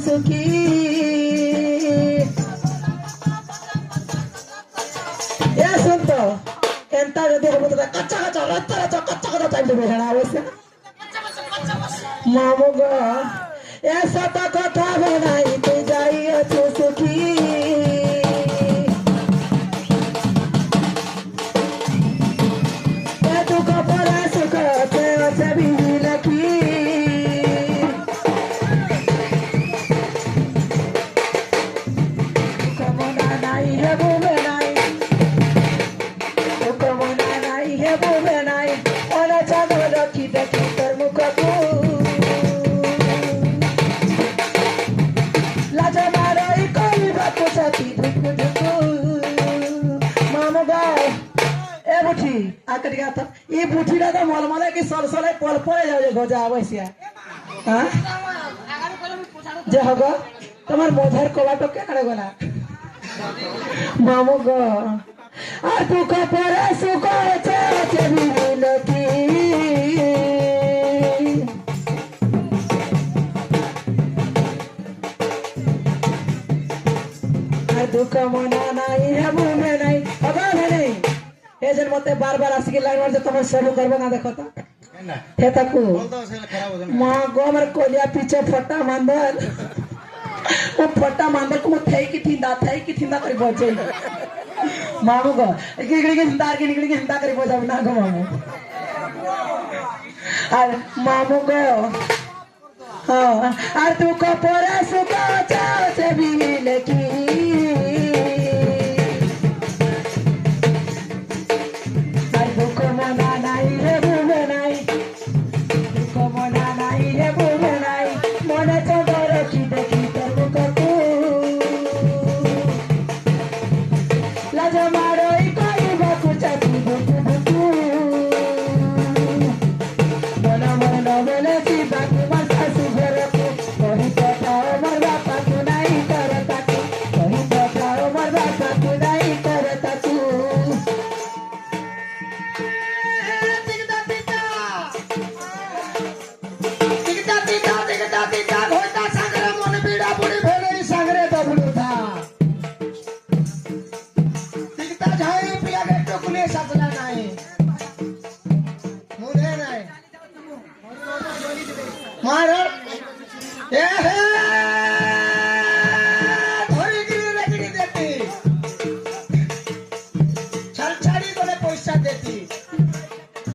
সুখী এ শুনতো এন্তা যদি হবো তো কাঁচা কাঁচা রাস্তা রাস্তা কাঁচা কাঁচা টাইম দেবে না অবশ্য মামু গো এসা তো কথা বানাইতে যাইয়াছো সুখী এ দুঃখ পরে সুখ আছে বিধি লেখি কমনা নাই হে বুবে নাই কমনা নাই হে বুবে নাই ওরে চাঁদ দেখি দেখি তোর মুখ লাজে মারাই কইবা পোষাতি ধুকু ধুকু মামু গাও এ বুঠি আকাটি গাতা ই বুঠিটা তো মলমলে কি সলসলে পল পড়ে যাবে গজা অবশ্যই হ্যাঁ যে হগ তোমার মধার কবাটো কেন গলা মামু গো আর দুঃখ পরে সুখ আছে বিলতি আর দুঃখ মনা নাই হেবুবে নাই হবে নাই এজের মধ্যে বারবার আসি লাইন মারছে তোমার সব করবে না দেখো তো হে তাকু মা গো আমার কোলিয়া পিছে ফটা মান্দল ও ফটা মান্দল को थई की थिंदा करी बचे मामू गो गिगड़ी के हिंदा करी बजाव ना गो मामू আর মামু গো हाँ আর तू को परे सुखा चाव से बिले की আর দুঃখ মনা নাই রে বুবে নাই দুঃখ মনা নাই রে বুবে নাই মনে চোদর কি দেখি তোর মুখকু লাজ মারই কইবা কুচাকি দুকু দুকু মন মন বলেছি বাকি মাস আসি ঘরকু কহি কথা আমার বাপাকু নাই করে তাকু কহি কথা আমার বাপাকু নাই করে তাকু मार